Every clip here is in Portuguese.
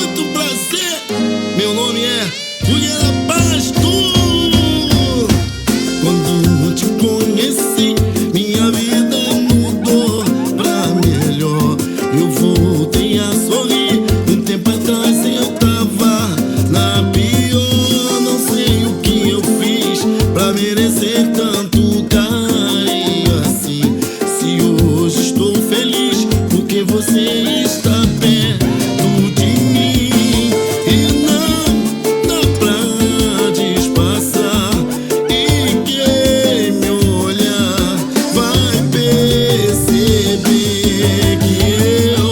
muito prazer. Meu nome é Juliana Basto. Quando te conheci, minha vida mudou pra melhor. Eu voltei a sorrir. Um tempo atrás eu tava na pior. Não sei o que eu fiz pra merecer tanto carinho assim. Se hoje estou feliz, porque você está perto de mim. E não dá pra disfarçar. E quem me olhar vai perceber que eu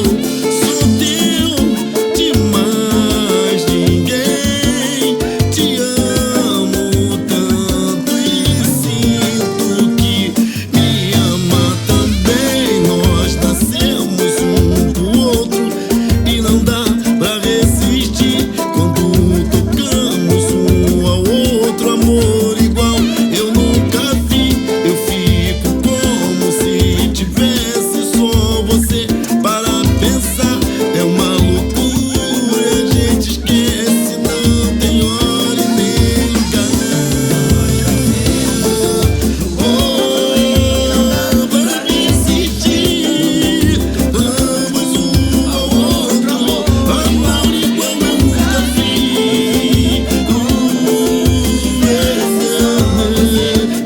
sou teu demais. Ninguém te amo tanto e sinto que me ama também. Nós nascemos um pro outro e não dá pra resistir quando tocamos um ao outro. Amor igual eu nunca vi. Eu fico como se tivesse só você para pensar. É uma loucura, a gente esquece, não tem hora e nem lugar. Oh, para insistir, vamos um ao outro. Amor igual eu nunca vi.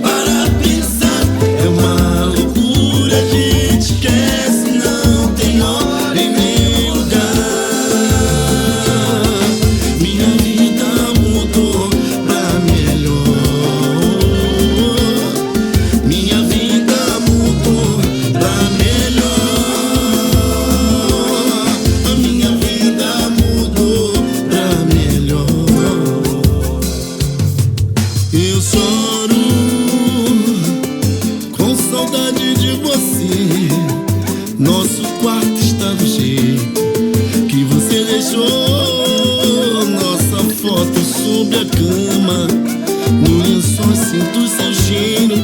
Para pensar, é uma loucura, a gente esquece, não tem hora e nem lugar. Minha vida mudou pra melhor. Minha vida mudou pra melhor. A minha vida mudou pra melhor. Eu choro com saudade de você. Nosso quarto está do jeito que você deixou. Nossa foto sob a cama, no lençol sinto seu cheiro,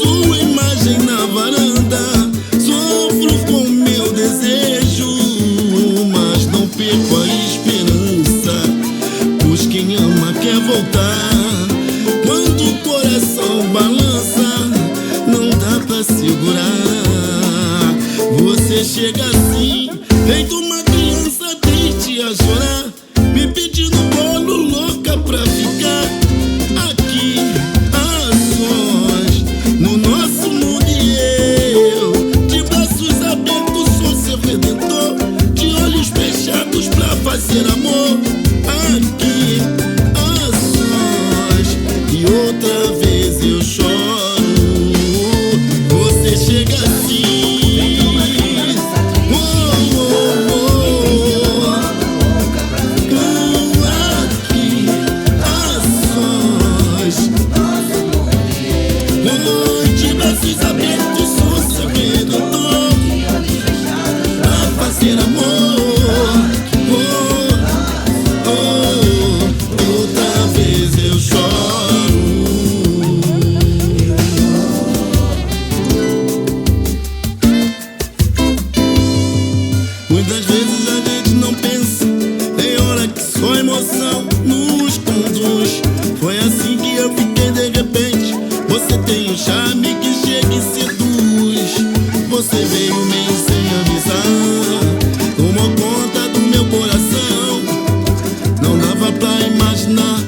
sua imagem na varanda. Sofro com meu desejo, mas não perco a esperança, pois quem ama quer voltar. Quando o coração balança, não dá pra segurar. Você chega assim, feito uma criança triste a chorar, me pedindo bolo, louca pra ficar aqui a sós, no nosso mundo. E eu, de braços abertos, sou seu redentor, de olhos fechados pra fazer amor aqui a sós. E outra vez eu choro. Você chega assim, aqui a sós. De braços abertos, sou seu redentor, pra fazer amor. Outra vez eu choro. Muitas vezes a gente não pensa, tem hora que só emoção nos conduz. Foi assim que eu fiquei de repente. Você tem um charme que chega e seduz. Você veio meio sem avisar, tomou conta do meu coração. Não dava pra imaginar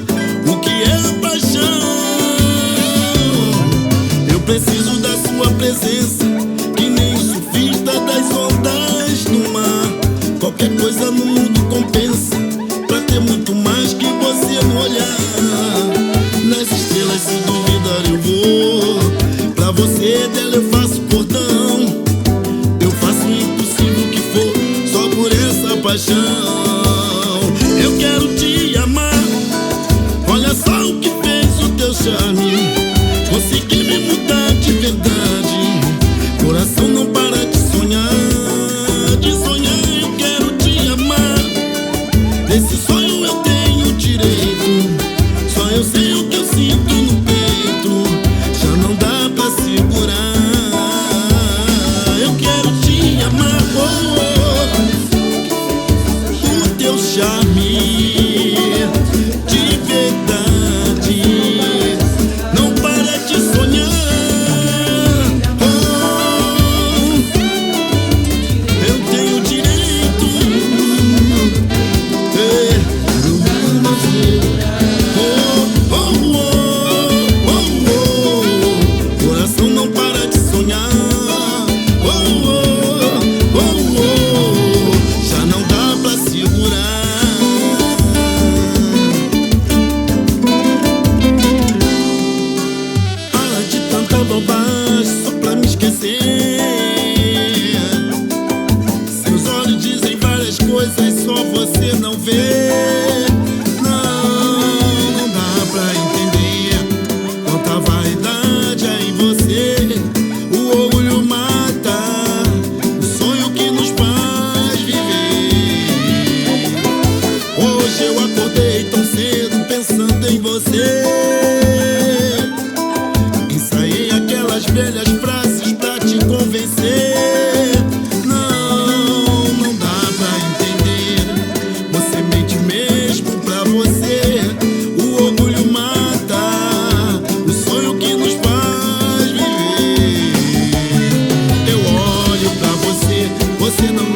o que é paixão. Eu preciso da sua presença, que nem surfista das ondas do mar. Qualquer coisa no mundo compensa, pra ter muito mais que você no olhar. Nas estrelas, se duvidar, eu vou. Pra você dela eu faço cordão. Eu faço o impossível que for, só por essa paixão. Eu quero te amar. Olha só o que fez o teu charme, consegui me mudar de verdade. Coração não para de sonhar, de sonhar. Eu quero te amar. Desse sonho eu tenho direito, só eu sei o que eu sinto no peito. Já não dá pra segurar. Eu quero te amar.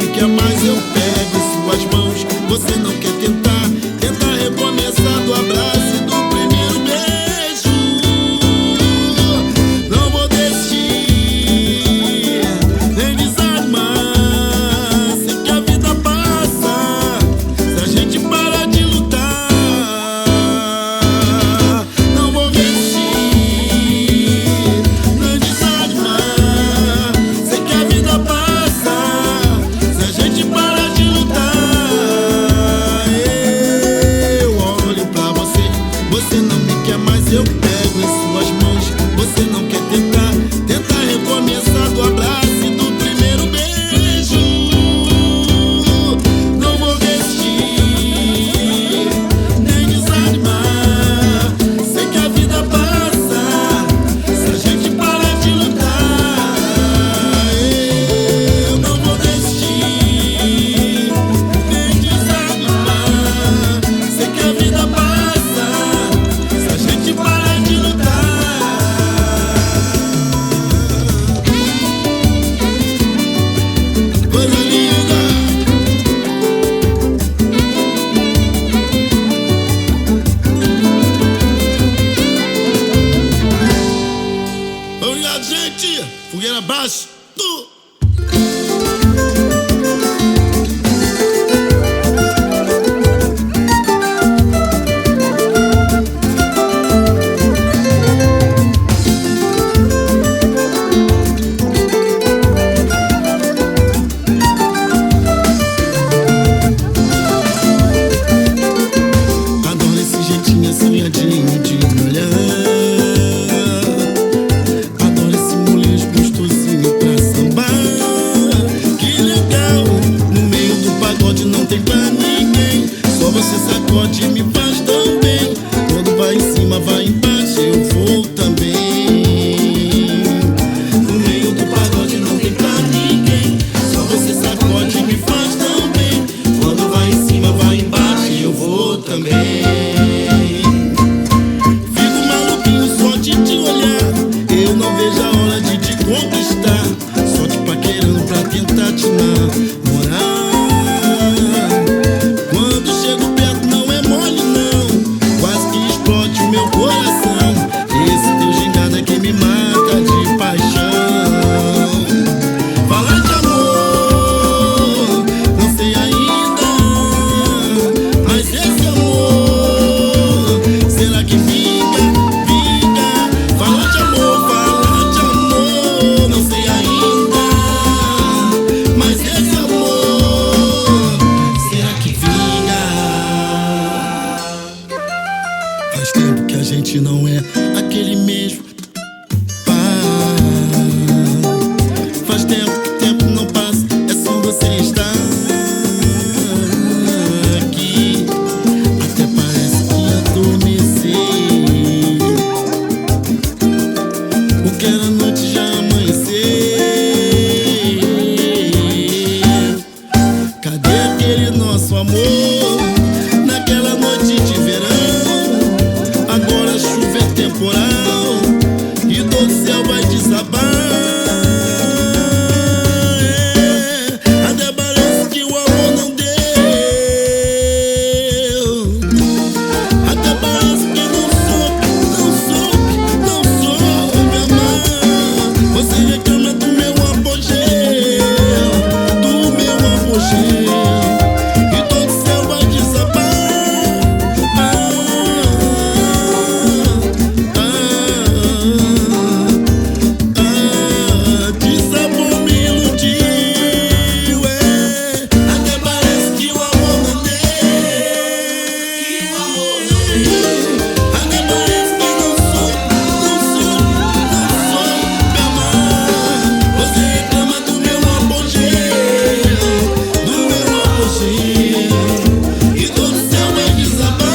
me quer mais, eu pego em suas mãos. Você não quer tentar, tenta recomeçar do abraço e do primeiro beijo. Não vou desistir, nem desanimar. Sei que a vida passa se a gente parar de lutar. Não vou desistir, nem desanimar. Sei que a vida passa se a gente parar de lutar. Eu olho pra você, você não me quer mais, eu pego em suas mãos. Você não quer tentar, tenta recomeçar do abraço e do primeiro beijo. Não vou desistir, nem desanimar. Sei que a vida passa se a gente parar de lutar. Eu não vou desistir, nem desanimar. Sei que a vida passa se a gente parar de lutar. Coisa linda. Obrigado, gente. Fogueira abaixo. Adoro esse jeitinho assanhadinho de olhar. Adoro esse molejo gostosinho pra sambar. Que legal, no meio do pagode não tem pra ninguém. Só você sacode e me faz tão bem. Quando vai em cima, vai embaixo, eu vou também. No meio do pagode não tem pra ninguém. Só você sacode e me faz tão bem. Quando vai em cima, vai embaixo, eu vou também. Fico maluquinho só de te olhar. Eu não vejo a hora de te conquistar. Só te paquerando pra tentar te namorar. Quando chego perto não é mole não. Quase que explode o meu coração. Esse teu gingado é que me mata de paixão. Falar de amor, não sei ainda. Mas esse amor, será que vinga, vinga? Falar de amor, não sei ainda. Mas esse amor, será que vinga? Faz tempo que a gente não é aquele mesmo. Faz tempo que o tempo não passa, é só você estar aqui. Até parece que adormeci. O que era noite já amanheceu. Cadê aquele nosso amor? Naquela noite de verão. Agora a chuva é temporal e todo o céu vai desabar. Até parece que o amor não deu. Até parece que não soube amar. Você reclama do meu apogeu, e todo o céu vai desabar. Desabou, me iludiu, Até parece que o amor não deu. Até parece que não soube amar. Você reclama do meu apogeu, e todo o céu vai desabar.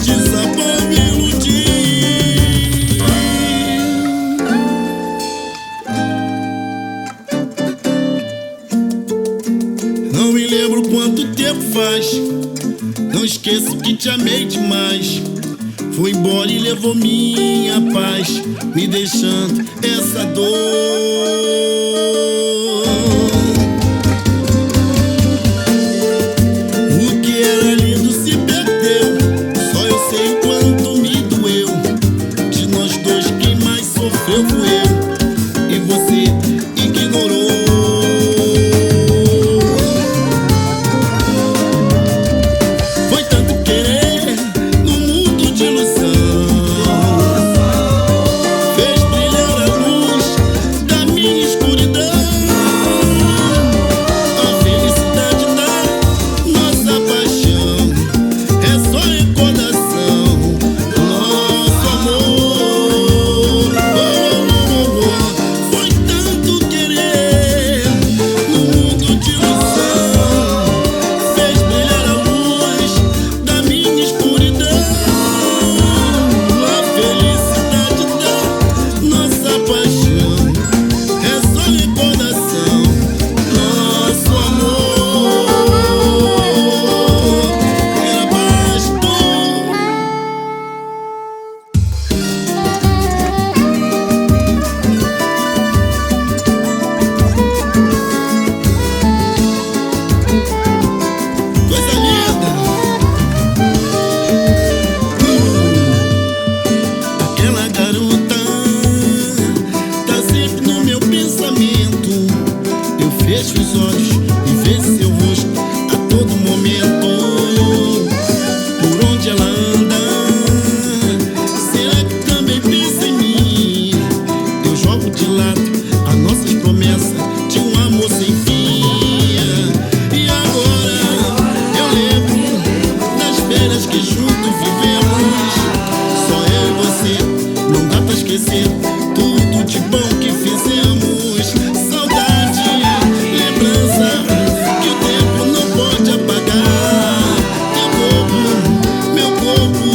Desabou, me iludiu. Não me lembro quanto tempo faz. Não esqueço que te amei demais. Foi embora e levou minha paz, me deixando essa dor. O que era lindo se perdeu, só eu sei o quanto me doeu. De nós dois quem mais sofreu fui eu, e você ignorou. Foi tanto querer no mundo de ilusão, fez brilhar a luz da minha escuridão. A felicidade da nossa paixão é só recordação do nosso amor. Foi tanto querer no mundo de ilusão, fez brilhar a luz da minha escuridão. A felicidade da nossa paixão é só recordação do nosso amor. Era basto. Coisa linda. Aquela garota tá sempre no meu pensamento. Eu fecho os olhos e vejo seu rosto a todo momento. Por onde ela anda, será que também pensa em mim? Eu jogo de lado as nossas promessas de um amor sem fim. E agora eu lembro das férias que juntos vivemos. Só eu e você, não dá pra esquecer tudo de bom que fizemos. Saudade, lembrança que o tempo não pode apagar. Meu corpo,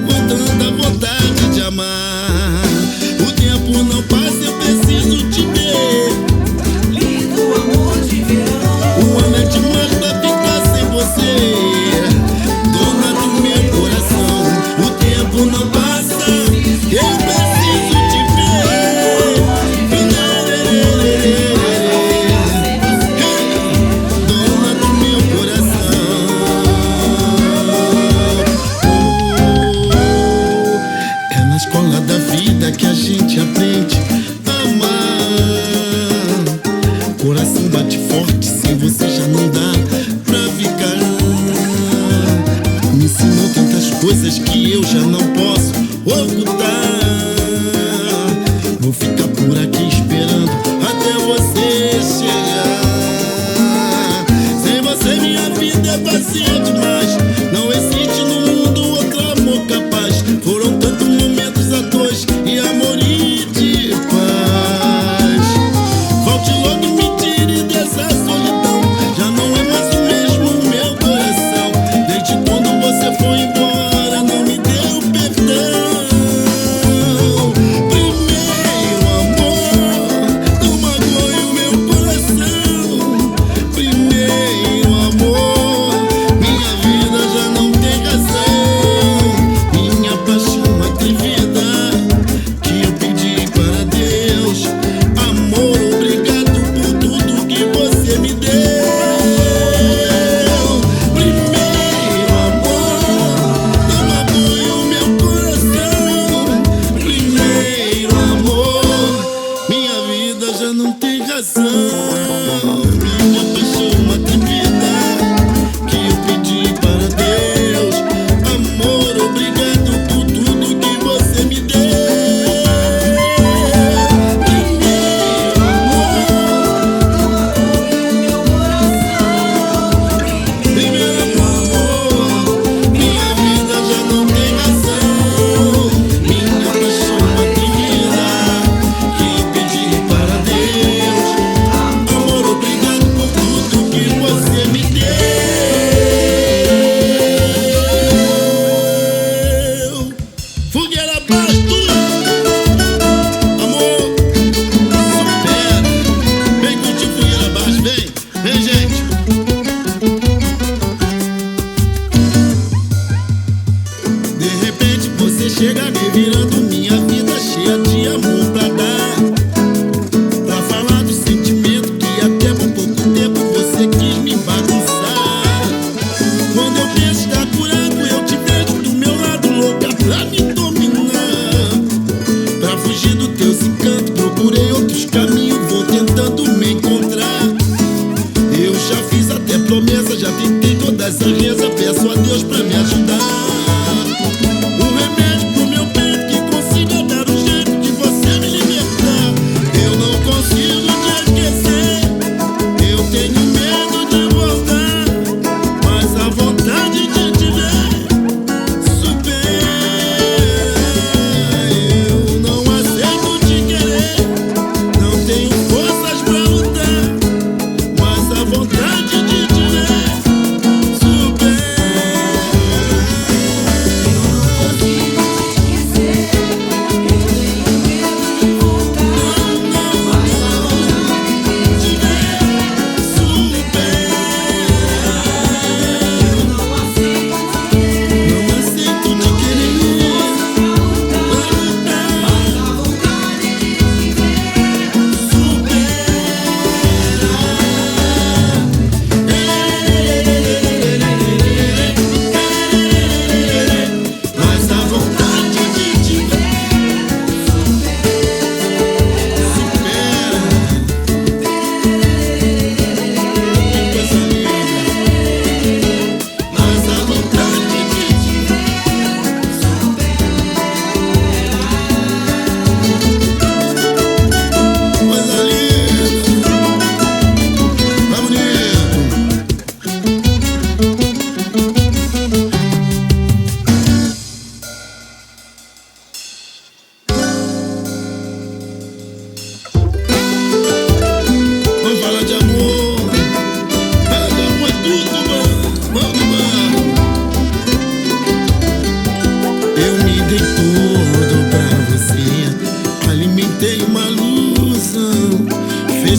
com tanta vontade de amar. O tempo não passa, eu preciso te ver. Lindo amor de verão. O ano é demais pra ficar sem você, dona do meu coração. O tempo não passa, eu preciso te ver. Dona do meu coração. É na escola da vida que a gente aprende a amar. Coração bate forte, sem você já não dá pra ficar. Me ensinou tantas coisas que eu já não posso ocultar. Vou ficar por aqui esperando até você chegar. Sem você minha vida é vazia demais. Não existe no mundo outro amor capaz. Foram tantos momentos a dois e amor e de paz. Volte logo e me tire dessa solidão. Já não é mais o mesmo meu coração. Desde quando você foi embora, não me deu perdão. Primeiro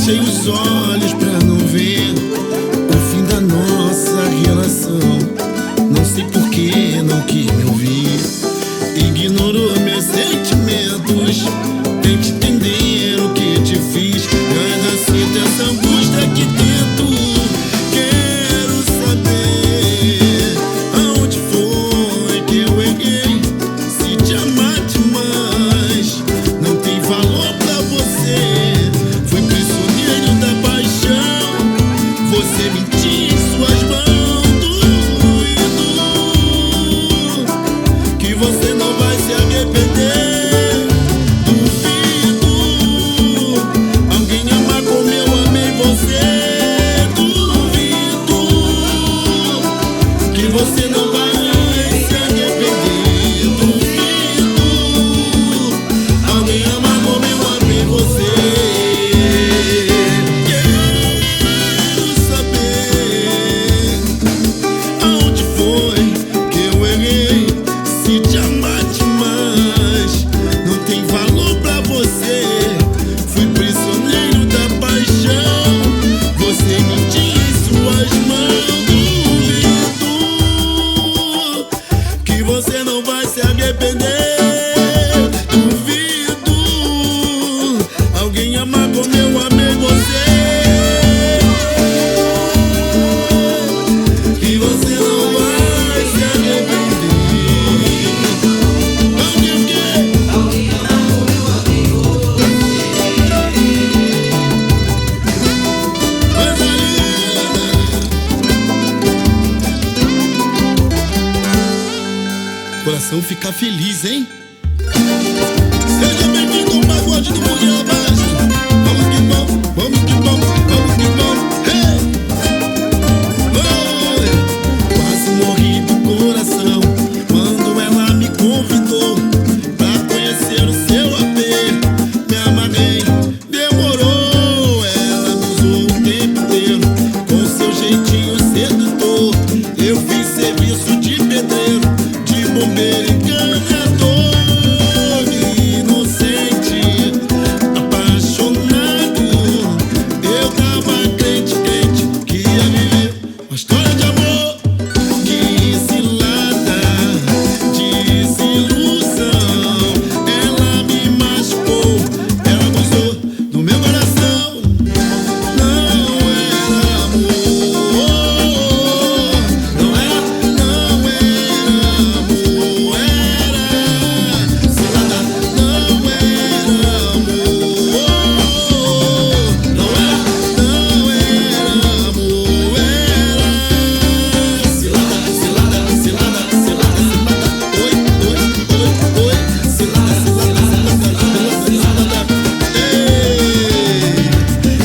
Fechei os olhos pra não ver o fim da nossa relação. Não sei por que não quis me ouvir, ignorou meus sentimentos. Tente entender o que te fiz, eu ainda sinto essa angústia aqui dentro. Quero saber aonde foi que eu errei. Se te amar demais não tem valor pra você. Fui prisioneiro da paixão, você mentiu em suas mãos. Duvido que você não vai se arrepender. Duvido alguém amar como eu amei você. Duvido que você não vai se arrepender. Duvido alguém amar como eu amei você. Quero saber aonde foi que eu errei. Se te amar demais não tem valor pra você. Fui prisioneiro da paixão, você mentiu em suas mãos. Duvido que você não vai se arrepender. Duvido alguém amar como eu amei você. Que você não vai se arrepender. Alguém o quê? Coisa linda. Coração fica feliz, hein? Seja bem-vindo ao pagode do Murilo Abaixo. Vamos que vamos, vamos que vamos, vamos que vamos. Hey! Oi! Quase morri do coração quando ela me convidou pra conhecer o seu AP. Me amarrei, demorou. Ela me usou o tempo inteiro com seu jeitinho sedutor. Eu fiz serviço de pedreiro, de bombeiro, encanador. Inocente, apaixonado, eu tava crente, crente que ia viver uma história de amor. Que cilada, desilusão. Ela me machucou, ela abusou do meu coração. Não era amor, não era amor, era cilada. Não era amor, não era amor, era cilada, cilada, cilada, cilada, cilada. Oi, oi, oi, oi, cilada, cilada, cilada, cilada. Ei,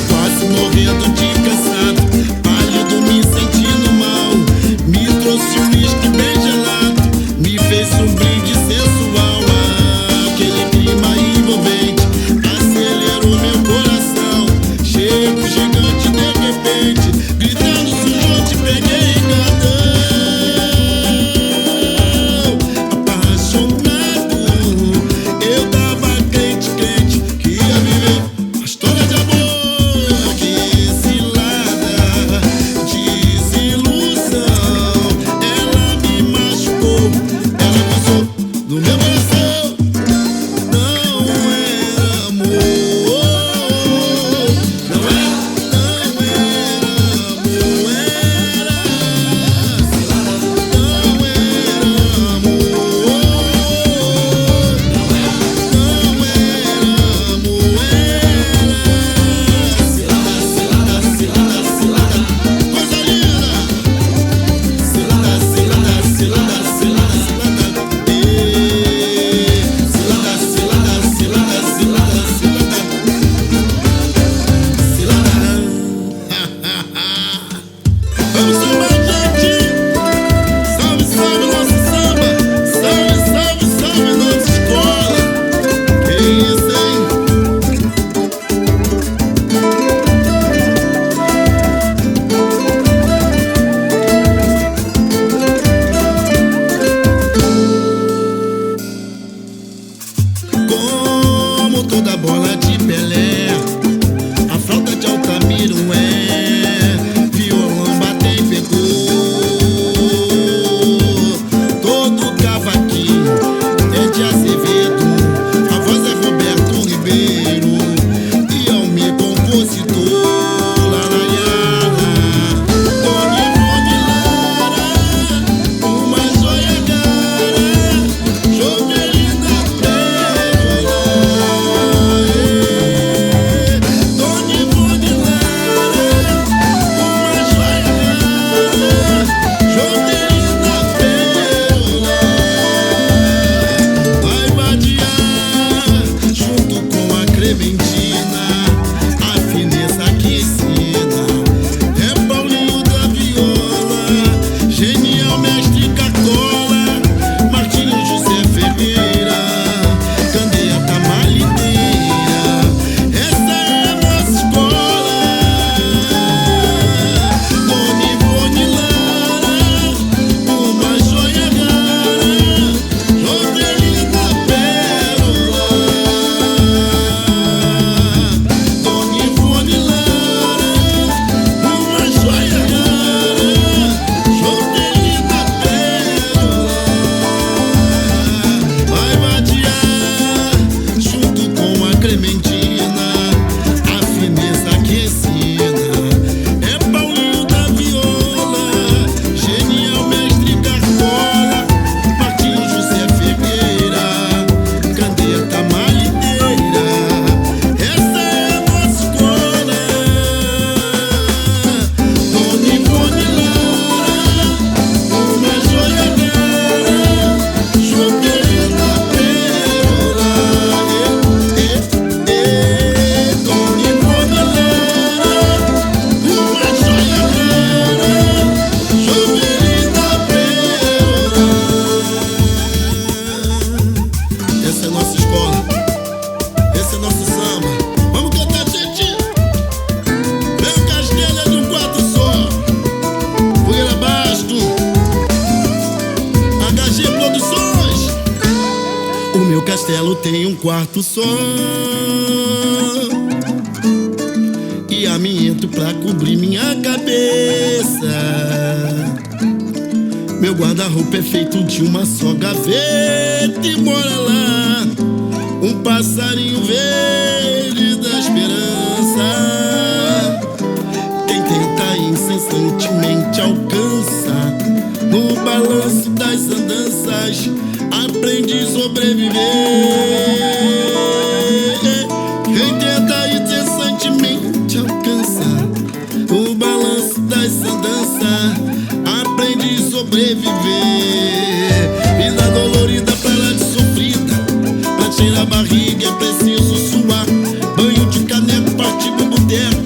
quase morrendo de cansado, pálido, me sentindo mal. Me trouxe um uísque bem gelado, me fez um brinde sensual. Aquele clima envolvente acelerou meu coração. Chego gigante de repente, gritando sujo, te peguei enganão. Apaixonado, eu tava crente, crente que ia viver uma história de amor. Que cilada, desilusão. Ela me machucou, ela abusou do meu coração. Não era amor, não era amor, era cilada. Não era amor, não era amor, era cilada, cilada, cilada, cilada. Coisa linda. Cilada, cilada, cilada, cilada, cilada. Cilada, cilada, cilada, cilada, cilada. Cilada. Vamos sambar, gente. Salve, salve nosso samba. Salve, salve, salve nossa escola. Que isso, hein? Como toda bola de Pelé, a falta de Clementina, a fineza que ensina. É Paulinho da viola, genial mestre Cartola, Martinho José Figueira, Caneta Malhedeira. Essa é a nossa escola. Dona Ivone Lara, uma joia rara, Jovelina Pérola. Dona Ivone Lara, uma joia rara, Jovelina Pérola. Essa é a nossa escola, esse é nosso samba. Vamos cantar, gente. Meu castelo é de um quarto só. Fogueira Basto, HG Produções. O meu castelo tem um quarto só, e amianto pra cobrir minha cabeça. Meu guarda-roupa é feito de uma só gaveta, e mora lá um passarinho verde da esperança. Quem tenta incessantemente alcança, no balanço das andanças aprende a sobreviver. Quem tenta incessantemente alcança, no balanço das andanças aprende a sobreviver. Vida dolorida pra lá de sofrida, pra tirar a barriga é preciso suar. Banho de caneco, partir pro boteco,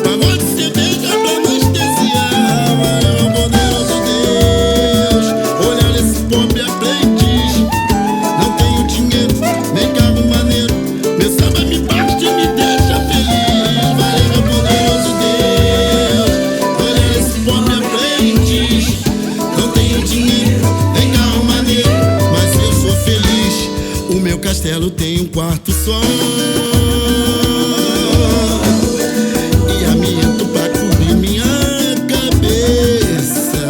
pagode de cerveja pra anestesiar. Valeu, meu poderoso Deus, olhar esse pobre aprendiz. Não tenho dinheiro, nem carro maneiro, meu samba me bate e me deixa feliz. Valeu, meu poderoso Deus, olhar esse pobre aprendiz. Não tenho dinheiro, nem carro maneiro, mas eu sou feliz. O meu castelo tem um quarto só, e amianto pra cobrir minha cabeça.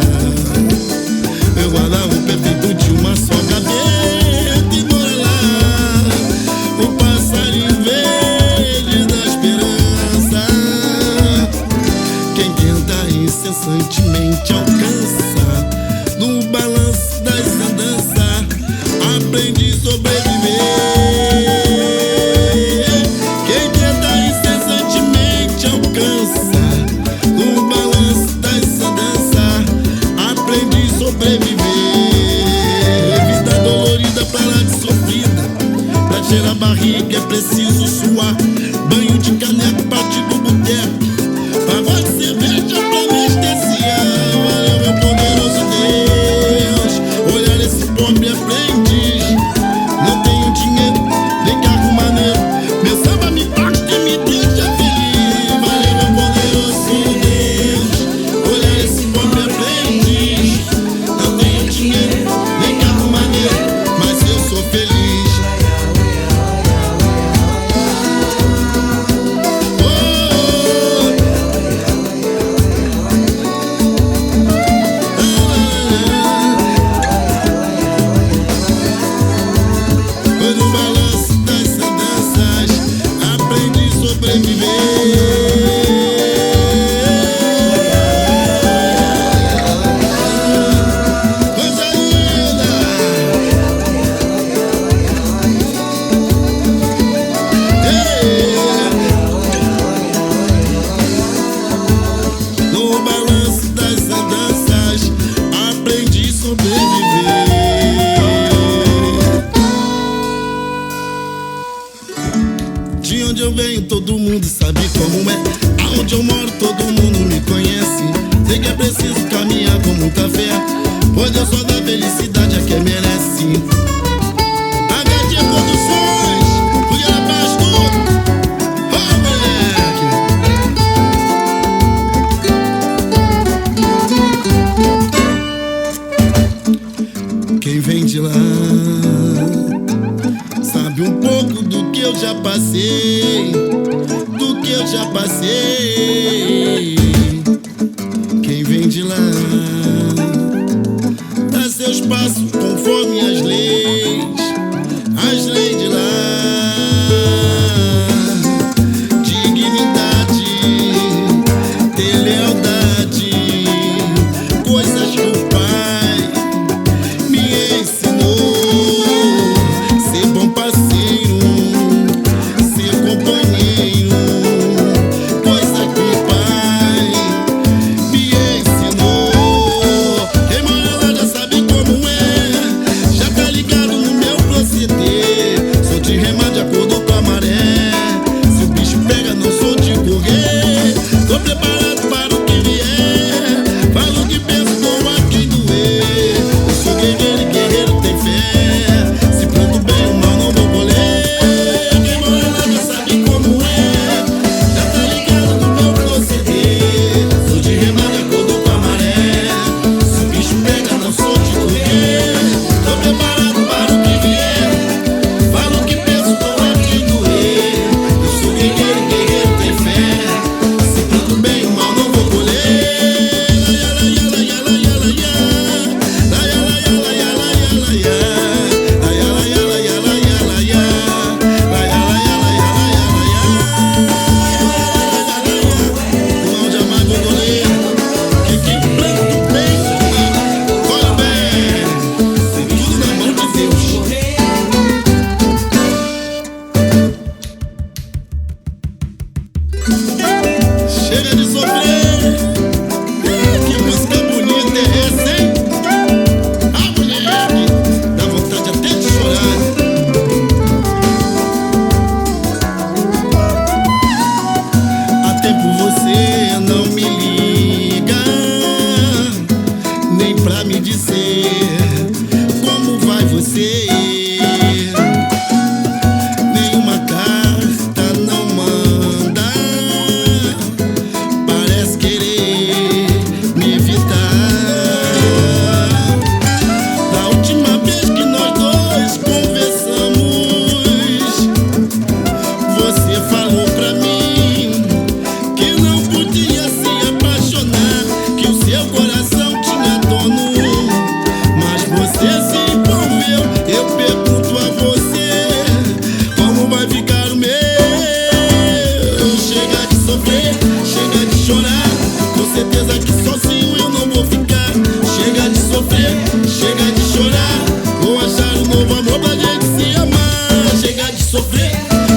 Meu guarda-roupa é feito de uma só gaveta, e mora lá o passarinho verde da esperança. Quem tenta incessantemente alcança, no balanço das andanças aprende a sobreviver. Quem tenta incessantemente alcança, no balanço das andanças aprende a sobreviver. Vida dolorida pra lá de sofrida, pra tirar a barriga é preciso suar. Banho de caneco, partir do boteco, pagode de cerveja pra anestesiar. Valeu, meu poderoso Deus, olhar esse pobre aprendiz. Não tenho dinheiro, nem carro maneiro, meu samba me bate e me deixa feliz. Valeu, meu poderoso Deus, olhar esse pobre aprendiz. Não tenho dinheiro, nem carro maneiro, mas eu sou feliz. Oh, foi no balanço das andanças aprendi a sobreviver. Coisa linda. No balanço das andanças aprendi a sobreviver. De onde eu venho todo mundo sabe como é, aonde eu moro todo mundo me conhece. Sei que é preciso caminhar com muita fé, pois Deus só dá felicidade a quem merece. HG Produções, Fogueira Basto, oh, moleque. Quem vem de lá sabe um pouco do que eu já passei, do que eu já passei. Quem vem de lá dá seus passos conforme as leis de lá.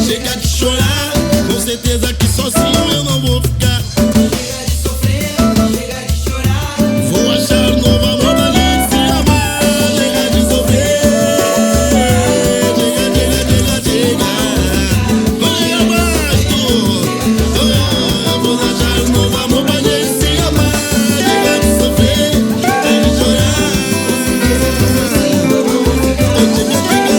Chega de chorar, com certeza que sozinho eu não vou ficar. Chega de sofrer, chega de chorar. Vou achar um novo amor pra gente se amar. Chega de sofrer, chega. Vai abaixo. Vou achar um novo amor pra gente se amar. Chega de sofrer, chega de chorar. Onde me pegar?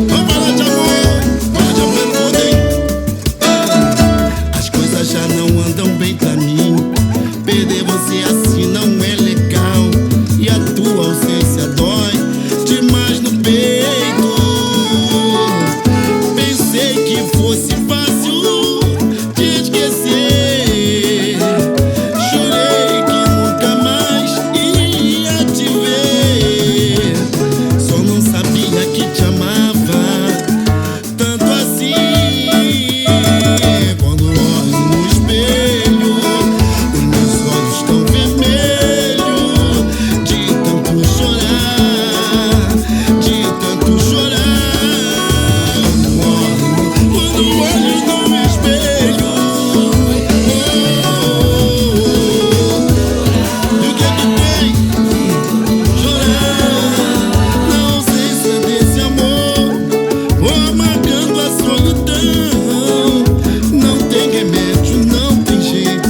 Vamos falar de amor, fala de amor tudo, hein? As coisas já não andam bem pra mim. Perder você assim não é legal. E a tua ausência dói demais no peito. Pensei que fosse fácil te esquecer. Chorei que nunca mais ia te ver. Só não sabia que te amava tanto assim. Quando olho no espelho, os meus olhos estão vermelhos de tanto chorar, de tanto chorar. Quando olho no espelho, e o que é que tem? Chorar. Não sei se é desse amor, vou marcando a solidão. Não tem remédio, não tem jeito,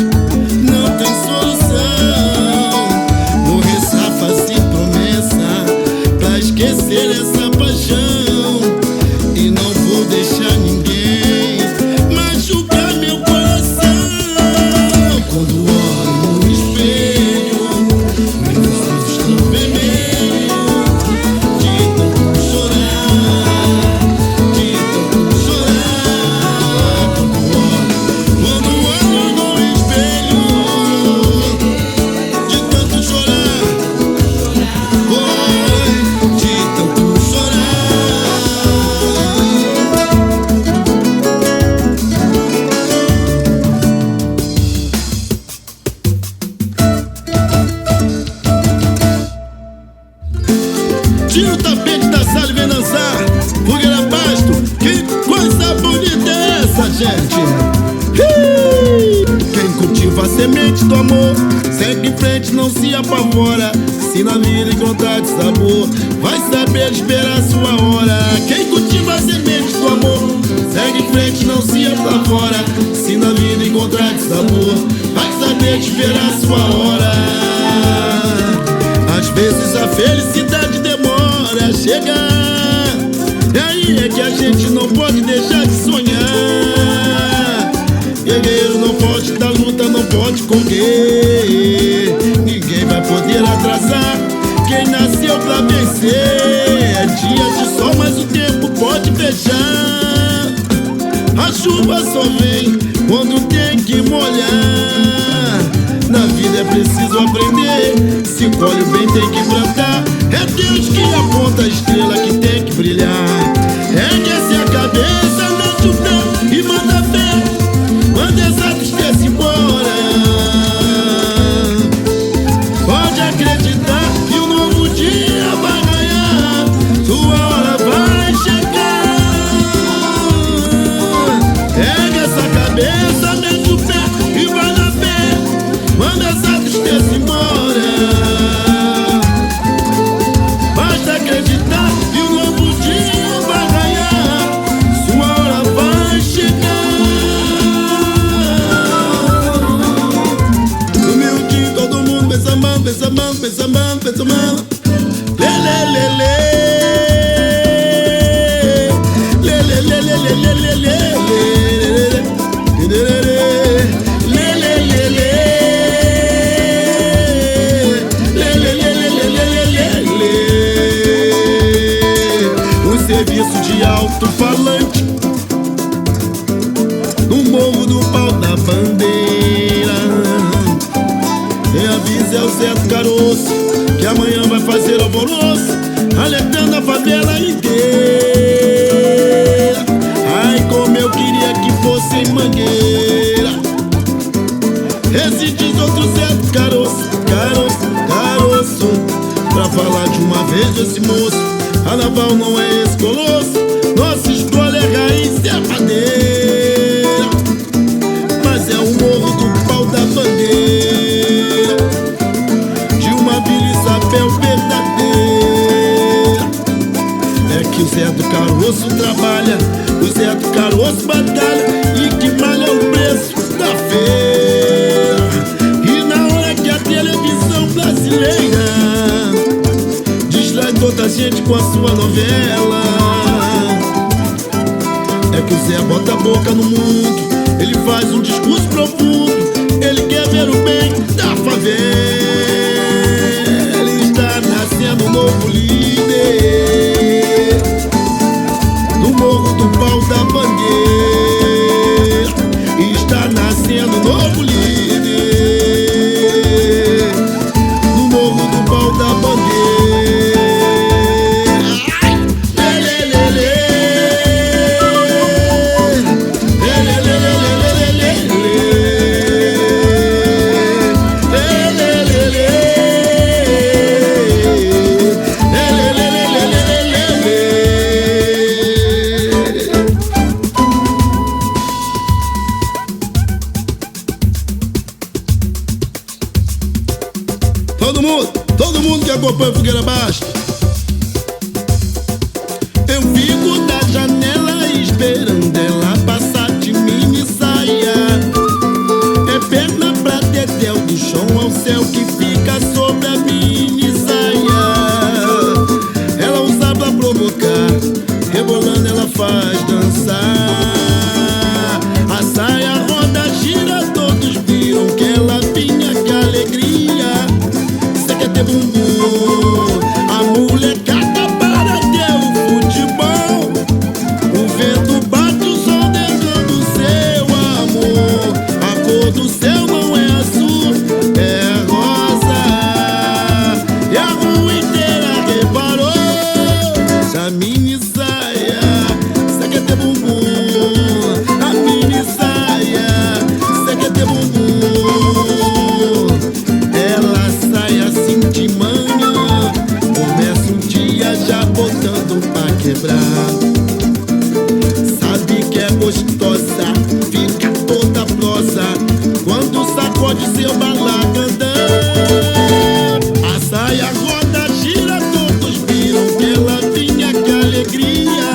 não tem solução. Vou rezar, fazer promessa pra esquecer essa paixão. E não vou deixar ninguém machucar meu coração. Quando olho no espelho, meus olhos estão vermelhos de tanto chorar, de tanto chorar. Quando olho no espelho, de tanto chorar, oi, de tanto chorar. Tira o tapete da sala e vem dançar. Fogueira Basto, que coisa bonita é essa, gente? Quem cultiva a semente do amor segue em frente, não se apavora. Se na vida encontrar de sabor, vai saber esperar a sua hora. Quem cultiva a semente do amor segue em frente, não se apavora. Se na vida encontrar de sabor, vai saber esperar a sua hora. Às vezes a felicidade demora a chegar. E aí é que a gente não pode deixar de sonhar. Guerreiro não pode da luta, não pode correr. Ninguém vai poder atrasar quem nasceu pra vencer. É dia de sol, mas o tempo pode fechar. A chuva só vem quando tem que molhar. Na vida é preciso aprender. Se colhe o bem tem que plantar. É Deus que aponta a estrela que tem que brilhar. Ergue-se a cabeça, mete o pé e manda fé. Manda essa tristeza embora. Pode acreditar que um novo dia vai ganhar. Sua hora vai chegar. Ergue essa cabeça, mete o pé e vai na fé. Manda essa tristeza embora. Basta acreditar que um novo dia vai ganhar. Sua hora vai chegar. No meu dia todo mundo pensa mal, pensa mal, pensa mal, pensa mal. Lê, lê, lê, lê. Lê, lê, lê, lê, lê, lê, lê, lê. Serviço de alto-falante no morro do pau da bandeira. Quem avisa é o Zé do Caroço, que amanhã vai fazer alvoroço, alertando a favela inteira. Ai, como eu queria que fosse em Mangueira. Esse diz outro certo caroço, caroço, caroço. Pra falar de uma vez desse moço, a naval não é esse colosso. Nossa escolha é raiz e é madeira, mas é o morro do pau da bandeira, de uma Vila Isabel verdadeira. É que o Zé do Caroço trabalha, o Zé do Caroço batalha, e que malha o preço da feira. E na hora que a televisão brasileira distrai toda a gente com a sua novela, é que o Zé bota a boca no mundo, ele faz um discurso profundo, ele quer ver o bem da favela. Ele está nascendo um novo líder no morro do pau da bandeira. Está nascendo um novo líder no morro do pau da bandeira. Todo mundo que acompanha Fogueira Baixa, eu fico da janela esperando ela passar de mini saia. É perna pra dedéu, do chão ao céu que fica sobre a mini saia. Ela usa pra provocar, rebolando ela faz dançar. A saia roda, gira, todos viram que ela vinha, que alegria. Ter bumbum, a molecada para ter o futebol. O vento bate, o sol derrama o seu amor. A cor do céu não é azul, é rosa. E a rua inteira reparou essa mini saia. Você quer ter bumbum, a mini saia. Você quer ter bumbum. Ela sai assim de manhã, começa um dia já botando pra quebrar. Sabe que é gostosa, fica toda prosa quando sacode seu balacandã. A saia roda, gira, todos viram que ela vinha, que alegria.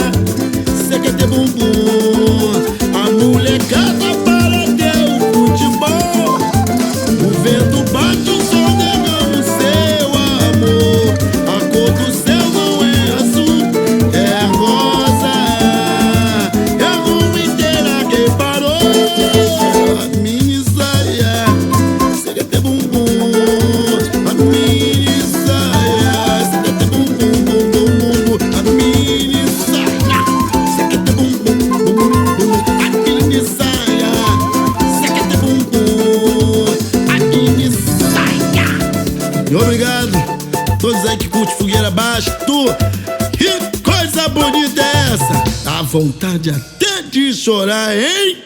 Cê quer ter bumbum, a molecada para ter o futebol. O vento bate, o sol derrama o seu amor. A cor do céu não é azul, é rosa. É a rua inteira que parou. A mini saia, cê quer ter bumbum. A mini saia, cê quer ter bumbum, bumbum, bumbum. A mini saia, cê quer ter bumbum, bumbum, bumbum. A mini saia, cê quer ter bumbum. A mini saia. E obrigado a todos aí que curtem Fogueira Baixa. Que coisa bonita é essa? Dá vontade até de chorar, hein?